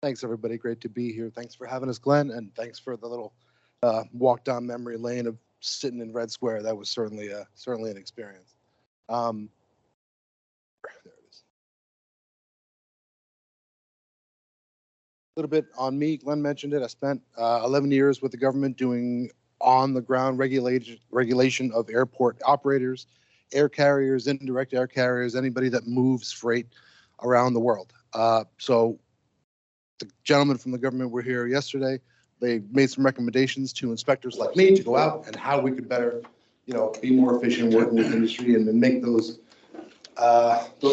Thanks, everybody. Great to be here. Thanks for having us, Glenn, and thanks for the little walk down memory lane of sitting in Red Square. That was certainly an experience. There it is. A little bit on me. Glenn mentioned it. I spent 11 years with the government doing on-the-ground regulation of airport operators, air carriers, indirect air carriers, anybody that moves freight around the world. So the gentlemen from the government were here yesterday. They made some recommendations to inspectors like me to go out and how we could better, be more efficient working with industry and then make those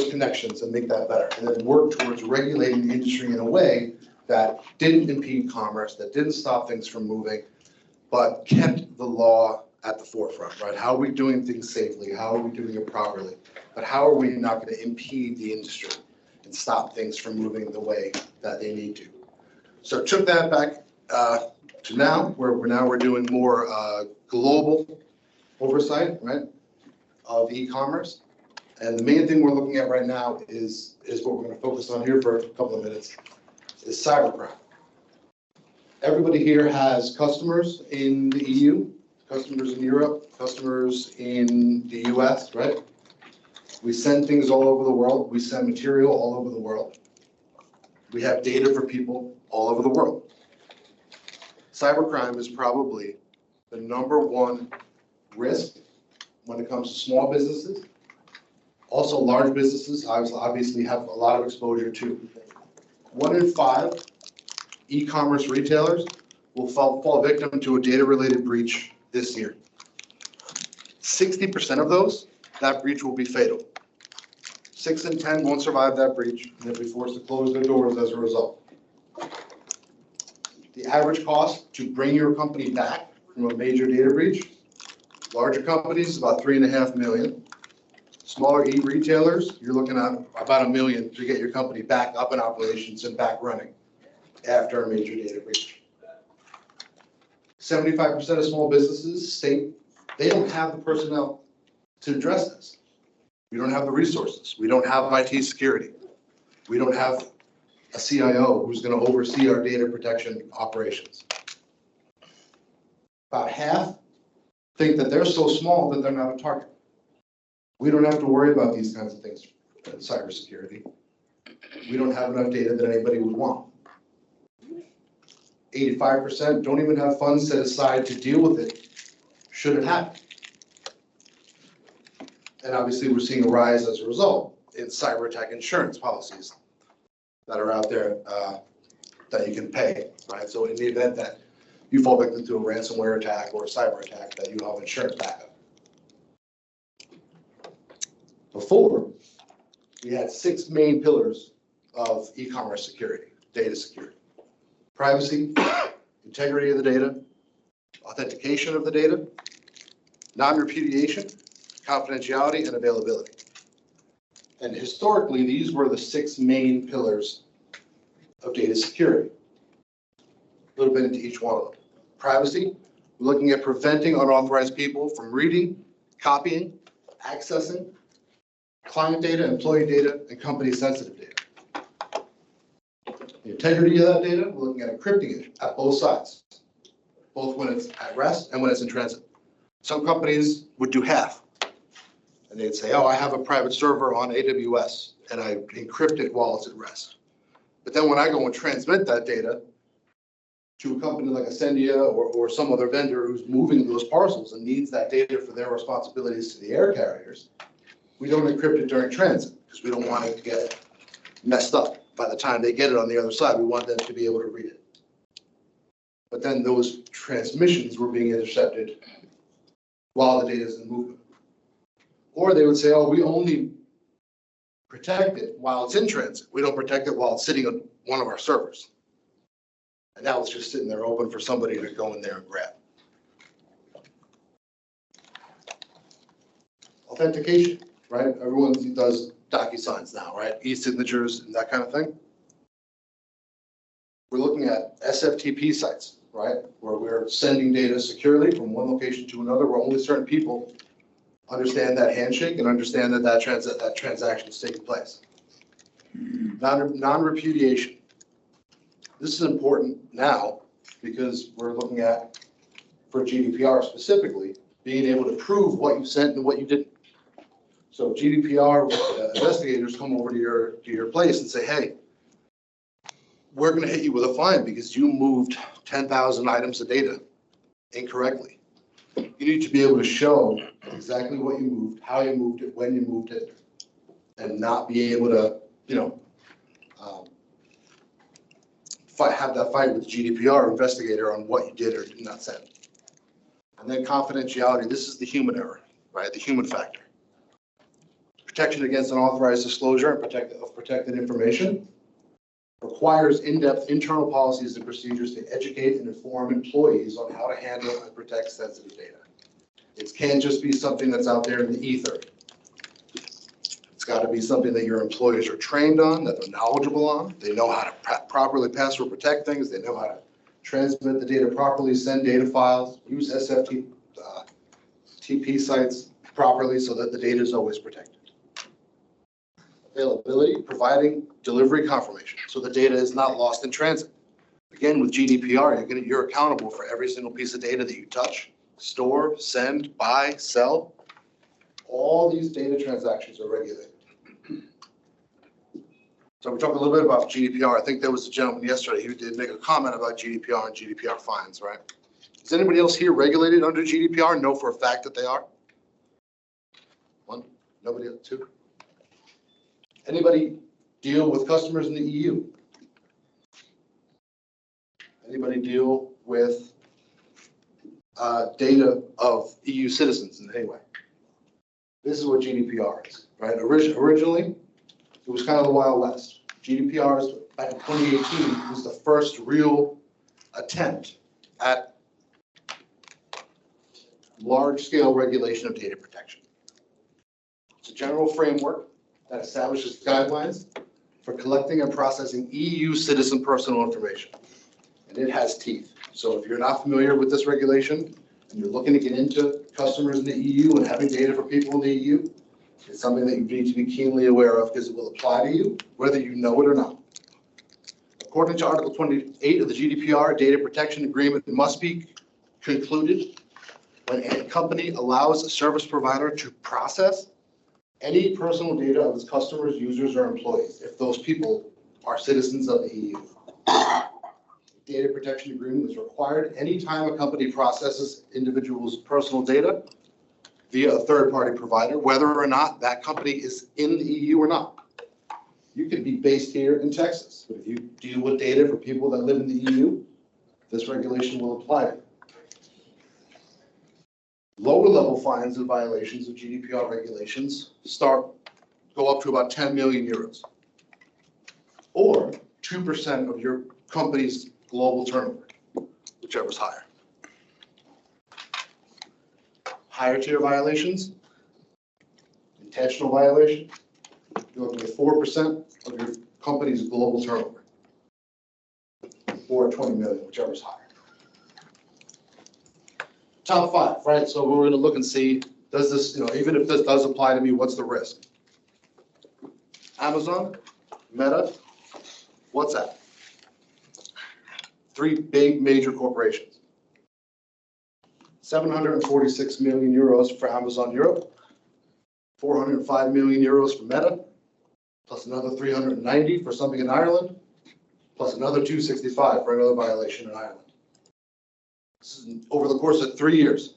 connections and make that better, and then work towards regulating the industry in a way that didn't impede commerce, that didn't stop things from moving, but kept the law at the forefront, right? How are we doing things safely? How are we doing it properly? But how are we not going to impede the industry and stop things from moving the way that they need to? So took that back to now, where we're doing more global oversight, right, of e-commerce. And the main thing we're looking at right now is what we're going to focus on here for a couple of minutes, is cybercrime. Everybody here has customers in the EU, customers in Europe, customers in the US, right? We send things all over the world. We send material all over the world. We have data for people all over the world. Cybercrime is probably the #1 risk when it comes to small businesses. Also, large businesses obviously have a lot of exposure too. 1 in 5 e-commerce retailers will fall victim to a data-related breach this year. 60% of those, that breach will be fatal. 6 in 10 won't survive that breach, and they'll be forced to close their doors as a result. The average cost to bring your company back from a major data breach, larger companies is about $3.5 million. Smaller e-retailers, you're looking at about $1 million to get your company back up in operations and back running after a major data breach. 75% of small businesses state they don't have the personnel to address this. We don't have the resources. We don't have IT security. We don't have a CIO who's going to oversee our data protection operations. About half think that they're so small that they're not a target. We don't have to worry about these kinds of things in cybersecurity. We don't have enough data that anybody would want. 85% don't even have funds set aside to deal with it should it happen. And obviously we're seeing a rise as a result in cyber attack insurance policies that are out there that you can pay, right? So in the event that you fall victim to a ransomware attack or a cyber attack, that you have insurance backup. Before, we had 6 main pillars of e-commerce security, data security. Privacy, integrity of the data, authentication of the data, non-repudiation, confidentiality, and availability. And historically, these were the 6 main pillars of data security. A little bit into each one of them. Privacy, we're looking at preventing unauthorized people from reading, copying, accessing client data, employee data, and company-sensitive data. The integrity of that data, we're looking at encrypting it at both sides, both when it's at rest and when it's in transit. Some companies would do half. And they'd say, oh, I have a private server on AWS and I encrypt it while it's at rest. But then when I go and transmit that data to a company like Ascendia or some other vendor who's moving those parcels and needs that data for their responsibilities to the air carriers, we don't encrypt it during transit because we don't want it to get messed up. By the time they get it on the other side, we want them to be able to read it. But then those transmissions were being intercepted while the data is in movement. Or they would say, oh, we only protect it while it's in transit. We don't protect it while it's sitting on one of our servers. And now it's just sitting there open for somebody to go in there and grab. Authentication, right? Everyone does DocuSigns now, right? E-signatures and that kind of thing. We're looking at SFTP sites, right? Where we're sending data securely from one location to another where only certain people understand that handshake and understand that that transaction is taking place. Non-repudiation. This is important now because we're looking at, for GDPR specifically, being able to prove what you sent and what you didn't. So GDPR investigators come over to your place and say, hey, we're going to hit you with a fine because you moved 10,000 items of data incorrectly. You need to be able to show exactly what you moved, how you moved it, when you moved it, and not be able to, have that fight with the GDPR investigator on what you did or did not send. And then confidentiality, this is the human error, right? The human factor. Protection against unauthorized disclosure and protected information requires in-depth internal policies and procedures to educate and inform employees on how to handle and protect sensitive data. It can't just be something that's out there in the ether. It's got to be something that your employees are trained on, that they're knowledgeable on. They know how to properly password protect things. They know how to transmit the data properly, send data files, use TP sites properly so that the data is always protected. Availability, providing delivery confirmation so the data is not lost in transit. Again, with GDPR, you're accountable for every single piece of data that you touch, store, send, buy, sell. All these data transactions are regulated. So we talked a little bit about GDPR. I think there was a gentleman yesterday who did make a comment about GDPR and GDPR fines, right? Is anybody else here regulated under GDPR? Know for a fact that they are? One? Nobody else? Two? Anybody deal with customers in the EU? Anybody deal with data of EU citizens in any way? This is what GDPR is, right? Originally, it was kind of the Wild West. GDPR back in 2018 was the first real attempt at large-scale regulation of data protection. It's a general framework that establishes guidelines for collecting and processing EU citizen personal information. And it has teeth. So if you're not familiar with this regulation and you're looking to get into customers in the EU and having data for people in the EU, it's something that you need to be keenly aware of because it will apply to you, whether you know it or not. According to Article 28 of the GDPR, data protection agreement must be concluded when a company allows a service provider to process any personal data of its customers, users, or employees, if those people are citizens of the EU. Data protection agreement is required anytime a company processes individuals' personal data via a third-party provider, whether or not that company is in the EU or not. You could be based here in Texas, but if you deal with data for people that live in the EU, this regulation will apply to you. Lower level fines and violations of GDPR regulations go up to about 10 million euros, or 2% of your company's global turnover, whichever's higher. Higher tier violations, intentional violation, you're looking at 4% of your company's global turnover, or 20 million, whichever's higher. Top 5, right? So we're going to look and see, does this, even if this does apply to me, what's the risk? Amazon, Meta, WhatsApp. 3 big major corporations. 746 million euros for Amazon Europe, 405 million euros for Meta, plus another 390 for something in Ireland, plus another 265 for another violation in Ireland. This is over the course of 3 years.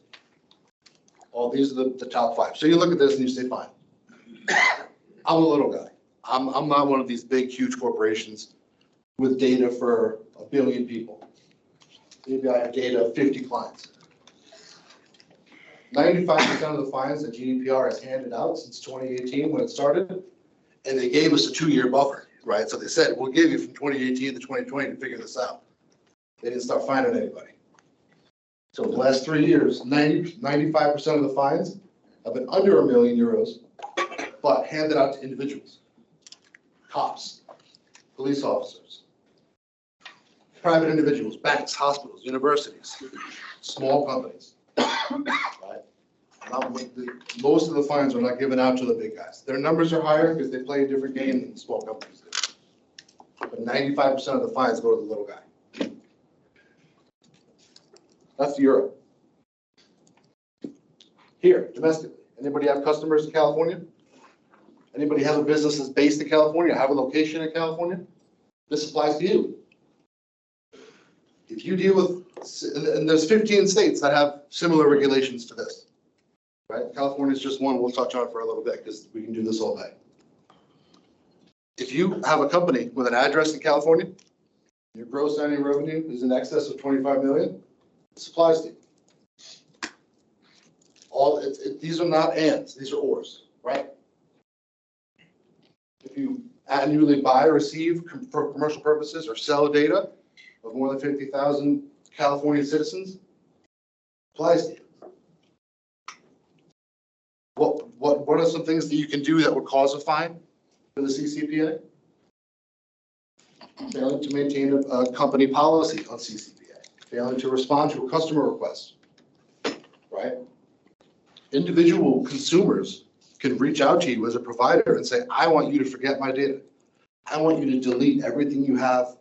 All these are the top 5. So you look at this and you say, fine, I'm a little guy. I'm not one of these big, huge corporations with data for 1 billion people. Maybe I have data of 50 clients. 95% of the fines that GDPR has handed out since 2018 when it started, and they gave us a 2-year buffer, right? So they said, we'll give you from 2018 to 2020 to figure this out. They didn't start fining anybody. So in the last 3 years, 95% of the fines have been under 1 million euros, but handed out to individuals, cops, police officers, private individuals, banks, hospitals, universities, small companies. Right? Most of the fines are not given out to the big guys. Their numbers are higher because they play a different game than the small companies do. but 95% of the fines go to the little guy. That's Europe. Here, domestically, anybody have customers in California? Anybody have a business that's based in California, have a location in California? This applies to you. If you deal with, and there's 15 states that have similar regulations to this, right? California is just one we'll touch on for a little bit because we can do this all day. If you have a company with an address in California, your gross annual revenue is in excess of 25 million, this applies to you. These are not ands, these are ors, right? If you annually buy or receive for commercial purposes or sell data of more than 50,000 California citizens, applies to you. What are some things that you can do that would cause a fine for the CCPA? Failing to maintain a company policy on CCPA, failing to respond to a customer request, right? Individual consumers can reach out to you as a provider and say, I want you to forget my data. I want you to delete everything you have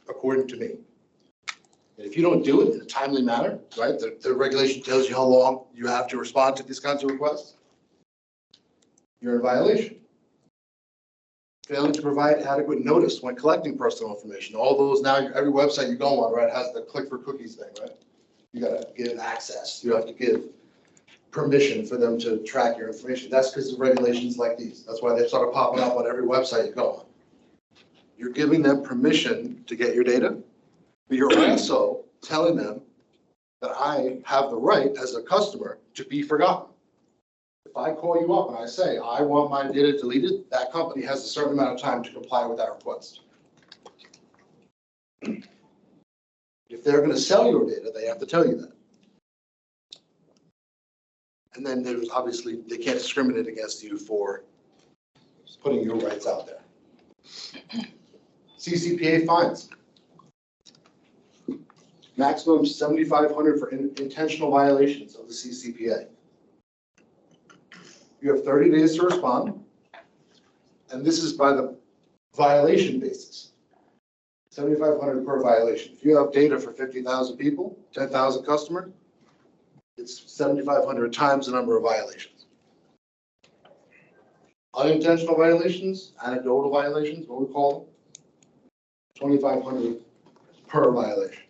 according to me. And if you don't do it in a timely manner, right, the regulation tells you how long you have to respond to these kinds of requests, you're in violation. Failing to provide adequate notice when collecting personal information. All those now, every website you go on, right, has the click for cookies thing, right? You got to give access. You have to give permission for them to track your information. That's because of regulations like these. That's why they started popping up on every website you go on. You're giving them permission to get your data, but you're also telling them that I have the right as a customer to be forgotten. If I call you up and I say, I want my data deleted, that company has a certain amount of time to comply with that request. If they're going to sell your data, they have to tell you that. And then there's obviously, they can't discriminate against you for putting your rights out there. CCPA fines. Maximum $7,500 for intentional violations of the CCPA. You have 30 days to respond, and this is by the violation basis. $7,500 per violation. If you have data for 50,000 people, 10,000 customers, it's 7,500 times the number of violations. Unintentional violations, anecdotal violations, what we call them, 2,500 per violation.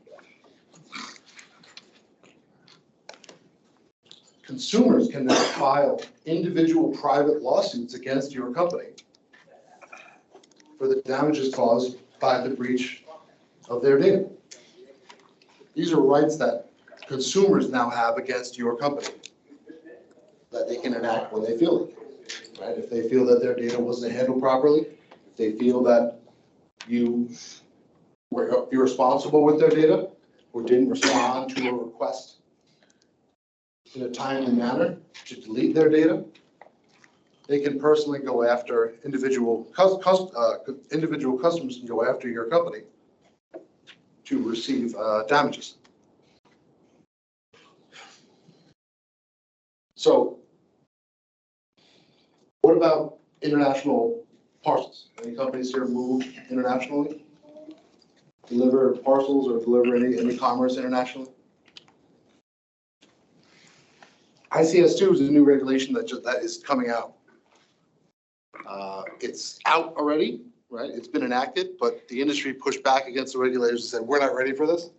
Consumers can now file individual private lawsuits against your company for the damages caused by the breach of their data. These are rights that consumers now have against your company that they can enact when they feel it, right? If they feel that their data wasn't handled properly, if they feel that you were irresponsible with their data or didn't respond to a request in a timely manner to delete their data, they can personally go after individual customers and go after your company to receive damages. So what about international parcels? Any companies here move internationally? Deliver parcels or deliver any commerce internationally? ICS2 is a new regulation that is coming out. It's out already, right? It's been enacted, but the industry pushed back against the regulators and said, we're not ready for this,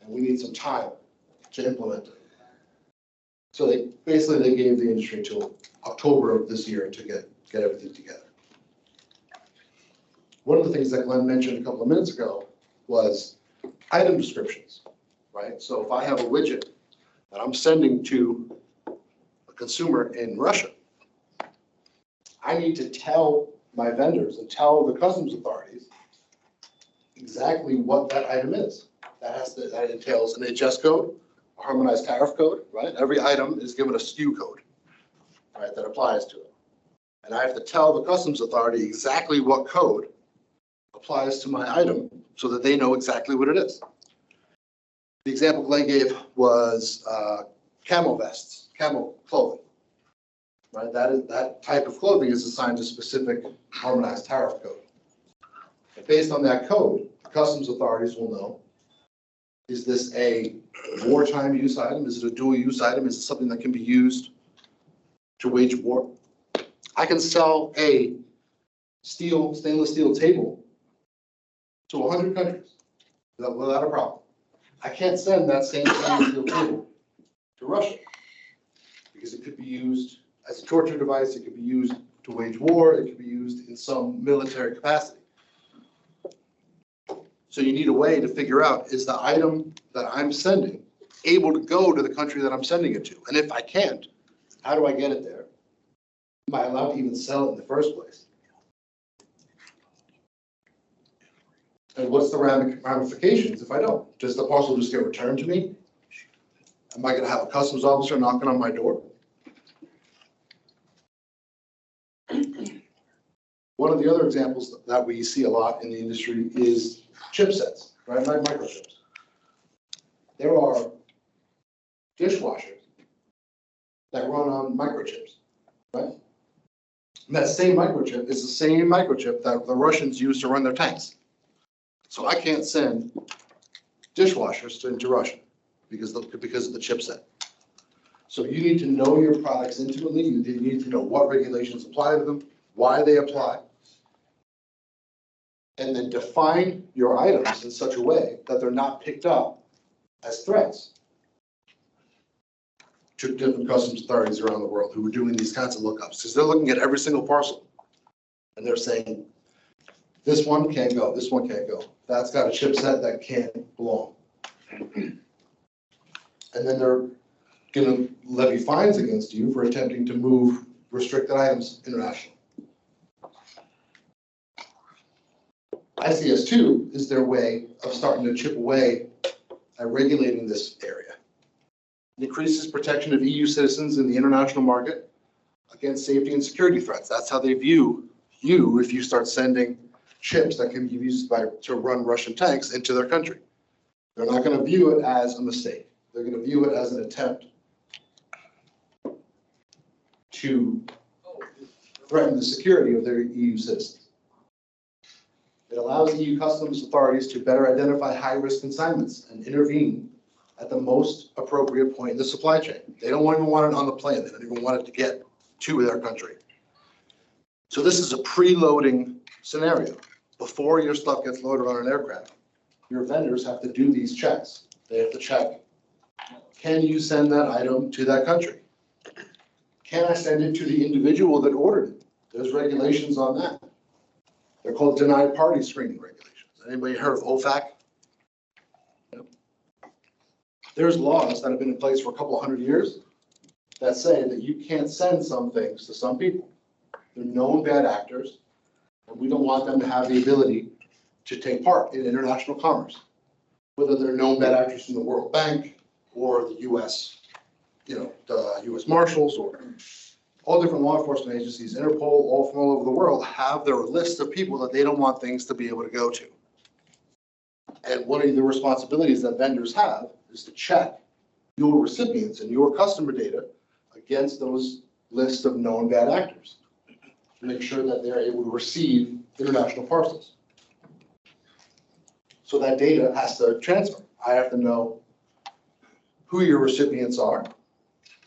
and we need some time to implement it. So they gave the industry until October of this year to get everything together. One of the things that Glenn mentioned a couple of minutes ago was item descriptions, right? So if I have a widget that I'm sending to a consumer in Russia, I need to tell my vendors and tell the customs authorities exactly what that item is. That entails an adjust code, a harmonized tariff code, right? Every item is given a SKU code, right, that applies to it. And I have to tell the customs authority exactly what code applies to my item so that they know exactly what it is. The example Glenn gave was camo vests, camo clothing, right? That type of clothing is assigned a specific harmonized tariff code. Based on that code, customs authorities will know, is this a wartime use item? Is it a dual use item? Is it something that can be used to wage war? I can sell a stainless steel table to 100 countries without a problem. I can't send that same stainless steel table to Russia because it could be used as a torture device. It could be used to wage war. It could be used in some military capacity. So you need a way to figure out, is the item that I'm sending able to go to the country that I'm sending it to? And if I can't, how do I get it there? Am I allowed to even sell it in the first place? And what's the ramifications if I don't? Does the parcel just get returned to me? Am I going to have a customs officer knocking on my door? One of the other examples that we see a lot in the industry is chipsets, right? Like microchips. There are dishwashers that run on microchips, right? And that same microchip is the same microchip that the Russians use to run their tanks. So I can't send dishwashers into Russia because of the chipset. So you need to know your products intimately. You need to know what regulations apply to them, why they apply, and then define your items in such a way that they're not picked up as threats to different customs authorities around the world who are doing these kinds of lookups, because they're looking at every single parcel and they're saying, this one can't go, this one can't go. That's got a chipset that can't belong. And then they're going to levy fines against you for attempting to move restricted items internationally. ICS2 is their way of starting to chip away at regulating this area. It increases protection of EU citizens in the international market against safety and security threats. That's how they view you if you start sending chips that can be used to run Russian tanks into their country. They're not going to view it as a mistake. They're going to view it as an attempt to threaten the security of their EU citizens. It allows EU customs authorities to better identify high-risk consignments and intervene at the most appropriate point in the supply chain. They don't even want it on the plane. They don't even want it to get to their country. So this is a preloading scenario. Before your stuff gets loaded on an aircraft, your vendors have to do these checks. They have to check, can you send that item to that country? Can I send it to the individual that ordered it? There's regulations on that. They're called denied party screening regulations. Anybody heard of OFAC? There's laws that have been in place for a couple of 100 years that say that you can't send some things to some people. They're known bad actors, and we don't want them to have the ability to take part in international commerce, whether they're known bad actors from the World Bank or the U.S., the U.S. Marshals, or all different law enforcement agencies, Interpol, all from all over the world, have their list of people that they don't want things to be able to go to. And one of the responsibilities that vendors have is to check your recipients and your customer data against those lists of known bad actors to make sure that they're able to receive international parcels. So that data has to transfer. I have to know who your recipients are,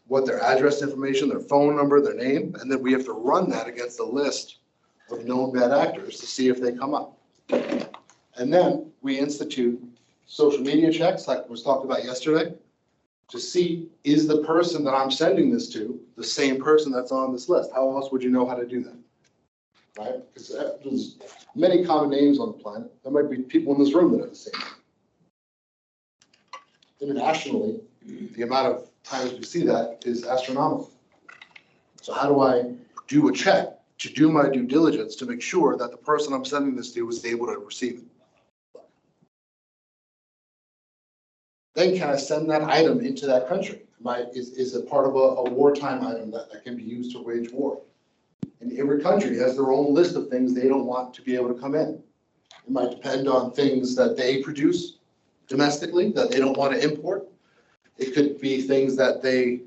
what their address information, their phone number, their name, and then we have to run that against a list of known bad actors to see if they come up. And then we institute social media checks, like was talked about yesterday, to see, is the person that I'm sending this to the same person that's on this list? How else would you know how to do that? Right? Because there's many common names on the planet. There might be people in this room that are the same. Internationally, the amount of times we see that is astronomical. So how do I do a check to do my due diligence to make sure that the person I'm sending this to is able to receive it? Then can I send that item into that country? Is it part of a wartime item that can be used to wage war? And every country has their own list of things they don't want to be able to come in. It might depend on things that they produce domestically that they don't want to import. It could be things that they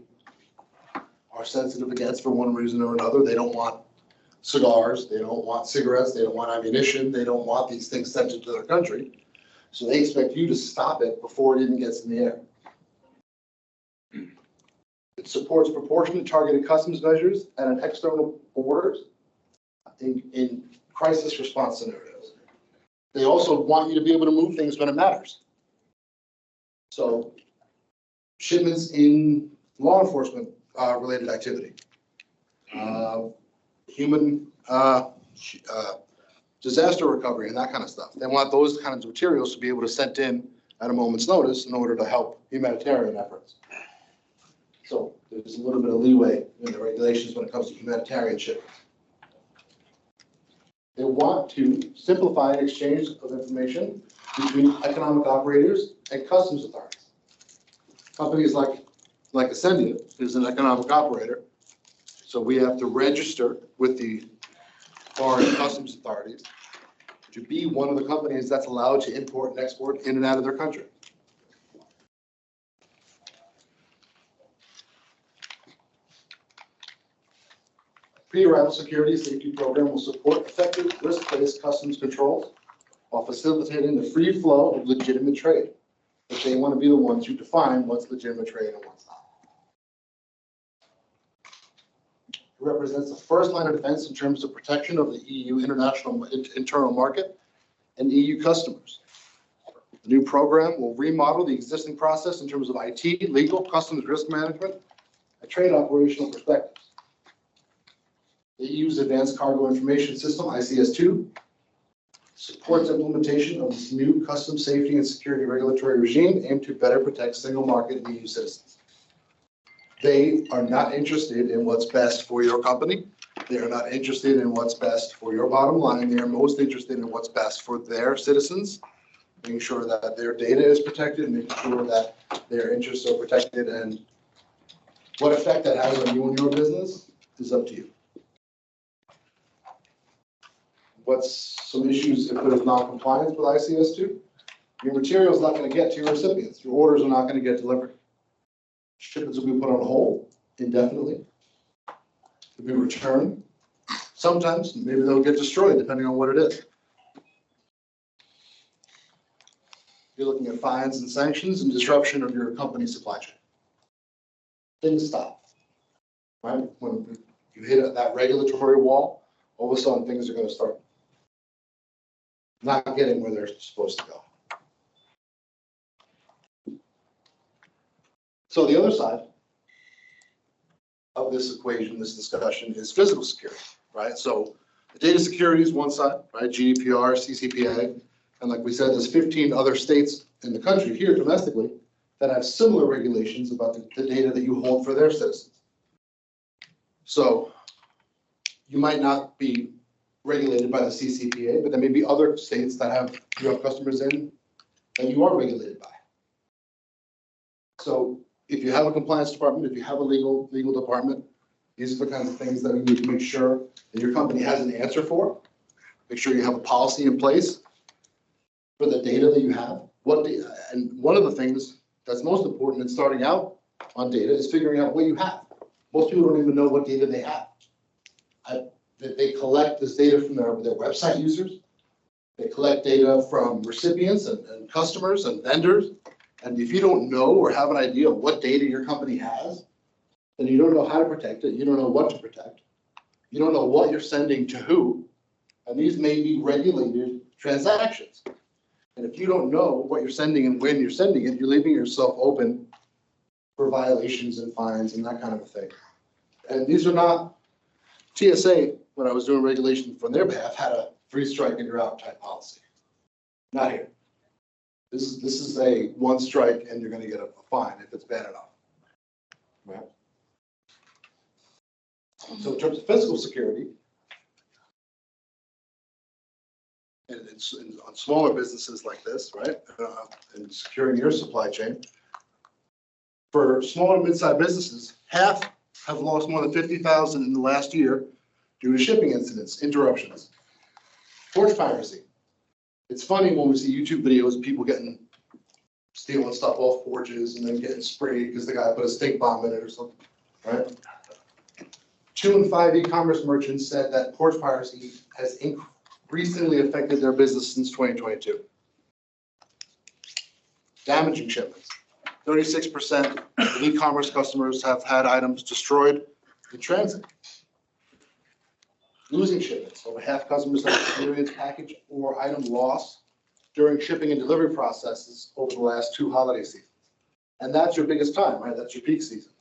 are sensitive against for one reason or another. They don't want cigars, they don't want cigarettes, they don't want ammunition, they don't want these things sent into their country. So they expect you to stop it before it even gets in the air. It supports proportionate targeted customs measures and an external borders in crisis response scenarios. They also want you to be able to move things when it matters. So shipments in law enforcement related activity, human disaster recovery and that kind of stuff. They want those kinds of materials to be able to send in at a moment's notice in order to help humanitarian efforts. So there's a little bit of leeway in the regulations when it comes to humanitarian shipments. They want to simplify exchange of information between economic operators and customs authorities. Companies like Ascendia is an economic operator, so we have to register with the foreign customs authorities to be one of the companies that's allowed to import and export in and out of their country. Pre-arrival security safety program will support effective risk-based customs controls while facilitating the free flow of legitimate trade. But they want to be the ones who define what's legitimate trade and what's not. It represents the first line of defense in terms of protection of the EU internal market and EU customers. The new program will remodel the existing process in terms of IT, legal, customs risk management, and trade operational perspectives. The EU's Advanced Cargo Information System, ICS2, supports implementation of this new customs safety and security regulatory regime aimed to better protect single market EU citizens. They are not interested in what's best for your company. They are not interested in what's best for your bottom line. They are most interested in what's best for their citizens, making sure that their data is protected and making sure that their interests are protected. And what effect that has on you and your business is up to you. What's some issues if there's non-compliance with ICS2? Your material is not going to get to your recipients. Your orders are not going to get delivered. Shipments will be put on hold indefinitely. They'll be returned. Sometimes, maybe they'll get destroyed, depending on what it is. You're looking at fines and sanctions and disruption of your company's supply chain. Things stop, right? When you hit that regulatory wall, all of a sudden things are going to start not getting where they're supposed to go. So the other side of this equation, this discussion, is physical security, right? So the data security is one side, right? GDPR, CCPA, and like we said, there's 15 other states in the country here domestically that have similar regulations about the data that you hold for their citizens. So you might not be regulated by the CCPA, but there may be other states that you have customers in that you are regulated by. So if you have a compliance department, if you have a legal department, these are the kinds of things that you need to make sure that your company has an answer for. Make sure you have a policy in place for the data that you have. And one of the things that's most important in starting out on data is figuring out what you have. Most people don't even know what data they have. They collect this data from their website users. They collect data from recipients and customers and vendors. And if you don't know or have an idea of what data your company has, then you don't know how to protect it. You don't know what to protect. You don't know what you're sending to who. And these may be regulated transactions. And if you don't know what you're sending and when you're sending it, you're leaving yourself open for violations and fines and that kind of a thing. And these are not TSA, when I was doing regulation from their behalf, had a free strike and you're out type policy. Not here. This is a one strike and you're going to get a fine if it's bad enough. Right? So in terms of physical security, and on smaller businesses like this, right, and securing your supply chain, for small and mid-sized businesses, half have lost more than 50,000 in the last year due to shipping incidents, interruptions, forge piracy. It's funny when we see YouTube videos of people stealing stuff off forges and then getting sprayed because the guy put a stink bomb in it or something, right? 2 in 5 e-commerce merchants said that port piracy has increasingly affected their business since 2022. Damaging shipments. 36% of e-commerce customers have had items destroyed in transit. Losing shipments. Over half customers have experienced package or item loss during shipping and delivery processes over the last 2 holiday seasons. And that's your biggest time, right? That's your peak season.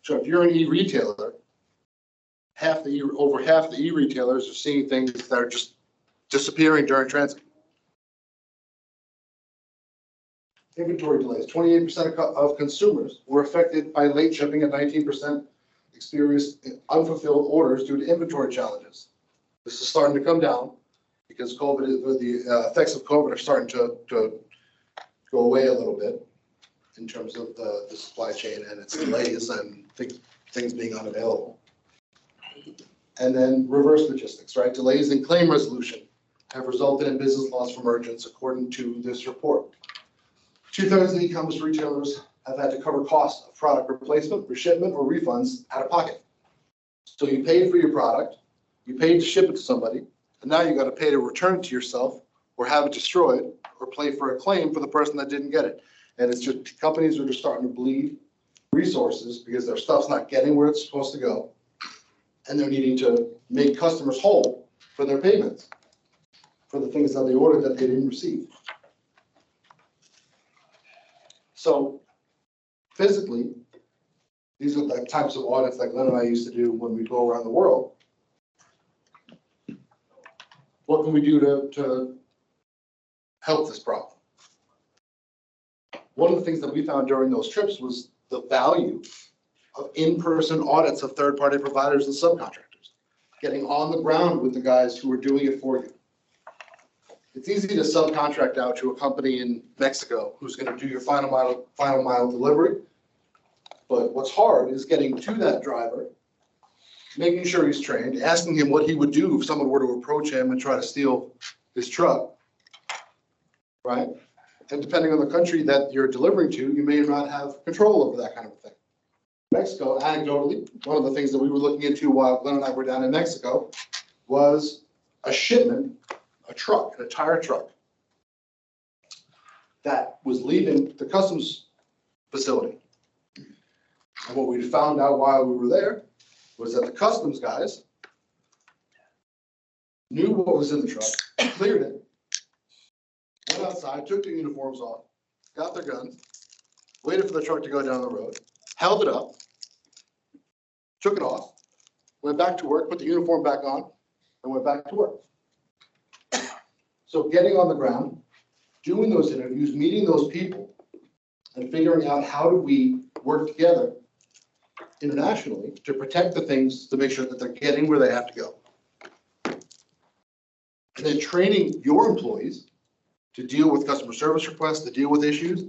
So if you're an e-retailer, over half the e-retailers are seeing things that are just disappearing during transit. Inventory delays. 28% of consumers were affected by late shipping, and 19% experienced unfulfilled orders due to inventory challenges. This is starting to come down because the effects of COVID are starting to go away a little bit in terms of the supply chain and its delays and things being unavailable. And then reverse logistics, right? Delays in claim resolution have resulted in business loss for merchants, according to this report. 2/3 of e-commerce retailers have had to cover costs of product replacement, reshipment, or refunds out of pocket. So you paid for your product, you paid to ship it to somebody, and now you got to pay to return it to yourself or have it destroyed or pay for a claim for the person that didn't get it. And it's just companies are just starting to bleed resources because their stuff's not getting where it's supposed to go. And they're needing to make customers whole for their payments, for the things that they ordered that they didn't receive. So physically, these are the types of audits like Lynn and I used to do when we go around the world. What can we do to help this problem? One of the things that we found during those trips was the value of in-person audits of third-party providers and subcontractors, getting on the ground with the guys who are doing it for you. It's easy to subcontract out to a company in Mexico who's going to do your final mile delivery. But what's hard is getting to that driver, making sure he's trained, asking him what he would do if someone were to approach him and try to steal his truck, right? And depending on the country that you're delivering to, you may not have control over that kind of thing. Mexico, anecdotally, one of the things that we were looking into while Glenn and I were down in Mexico was a shipment, a truck, an entire truck that was leaving the customs facility. And what we found out while we were there was that the customs guys knew what was in the truck, cleared it, went outside, took their uniforms off, got their guns, waited for the truck to go down the road, held it up, took it off, went back to work, put the uniform back on, and went back to work. So getting on the ground, doing those interviews, meeting those people, and figuring out how do we work together internationally to protect the things, to make sure that they're getting where they have to go. And then training your employees to deal with customer service requests, to deal with issues,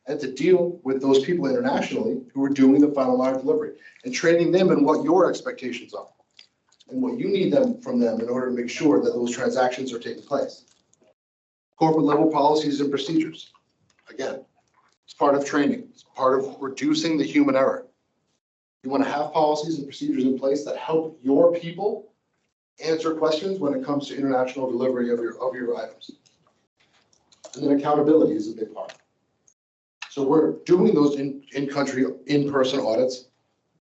and to deal with those people internationally who are doing the final mile delivery, and training them in what your expectations are and what you need from them in order to make sure that those transactions are taking place. Corporate level policies and procedures. Again, it's part of training. It's part of reducing the human error. You want to have policies and procedures in place that help your people answer questions when it comes to international delivery of your items. And then accountability is a big part. So we're doing those in-country, in-person audits,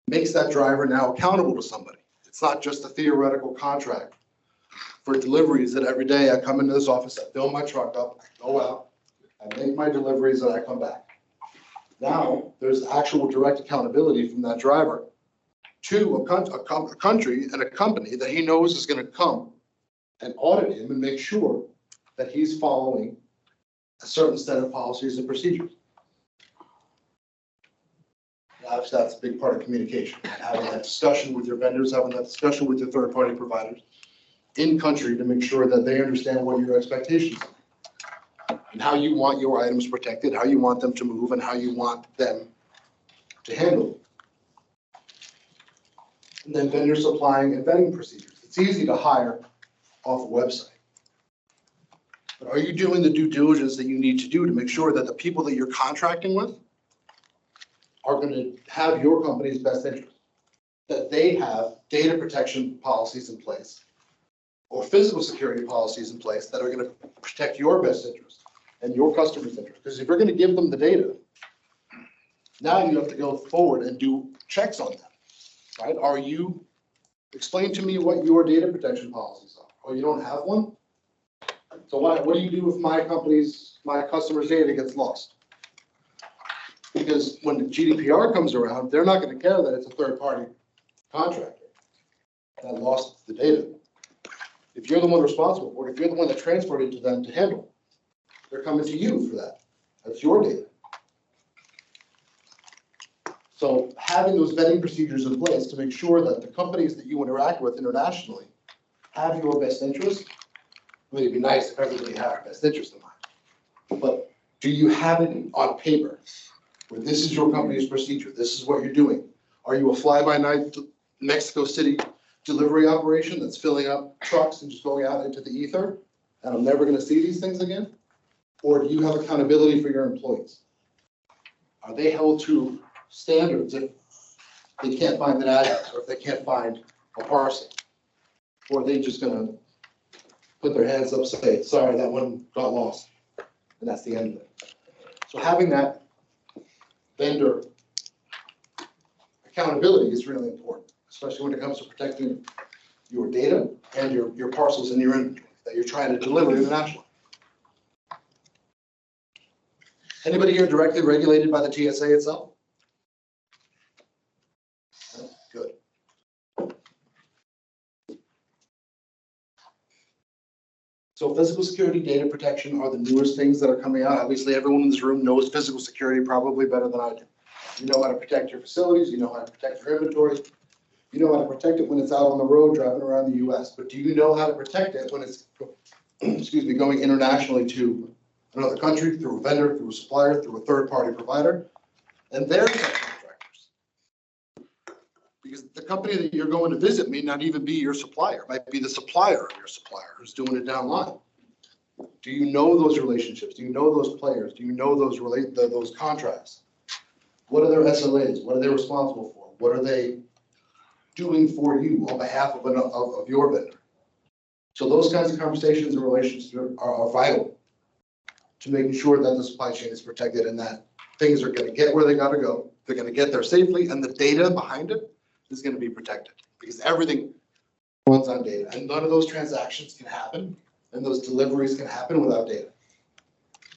makes that driver now accountable to somebody. It's not just a theoretical contract for deliveries that every day I come into this office, I fill my truck up, I go out, I make my deliveries, and I come back. Now, there's actual direct accountability from that driver to a country and a company that he knows is going to come and audit him and make sure that he's following a certain set of policies and procedures. Obviously, that's a big part of communication, having that discussion with your vendors, having that discussion with your third-party providers in country to make sure that they understand what your expectations are and how you want your items protected, how you want them to move, and how you want them to handle it. And then vendor supplying and vetting procedures. It's easy to hire off a website. But are you doing the due diligence that you need to do to make sure that the people that you're contracting with are going to have your company's best interest? that they have data protection policies in place or physical security policies in place that are going to protect your best interest and your customers' interest. Because if you're going to give them the data, now you have to go forward and do checks on them, right? Explain to me what your data protection policies are. Oh, you don't have one? So what do you do if my customer's data gets lost? Because when the GDPR comes around, they're not going to care that it's a third-party contractor that lost the data. If you're the one responsible for it, if you're the one that transferred it to them to handle, they're coming to you for that. That's your data. So having those vetting procedures in place to make sure that the companies that you interact with internationally have your best interest. I mean, it'd be nice if everybody had our best interest in mind. But do you have it on paper where this is your company's procedure? This is what you're doing. Are you a fly-by-night Mexico City delivery operation that's filling up trucks and just going out into the ether and I'm never going to see these things again? Or do you have accountability for your employees? Are they held to standards if they can't find an address or if they can't find a parcel? Or are they just going to put their hands up and say, sorry, that one got lost, and that's the end of it? So having that vendor accountability is really important, especially when it comes to protecting your data and your parcels in your inventory that you're trying to deliver internationally. Anybody here directly regulated by the TSA itself? Good. So physical security, data protection are the newest things that are coming out. Obviously, everyone in this room knows physical security probably better than I do. You know how to protect your facilities, you know how to protect your inventory, you know how to protect it when it's out on the road driving around the US, but do you know how to protect it when it's, excuse me, going internationally to another country, through a vendor, through a supplier, through a third-party provider, and they're subcontractors? Because the company that you're going to visit may not even be your supplier, it might be the supplier of your supplier who's doing it down line. Do you know those relationships? Do you know those players? Do you know those contracts? What are their SLAs? What are they responsible for? What are they doing for you on behalf of your vendor? So those kinds of conversations and relationships are vital to making sure that the supply chain is protected and that things are going to get where they got to go. They're going to get there safely, and the data behind it is going to be protected because everything runs on data, and none of those transactions can happen and those deliveries can happen without data.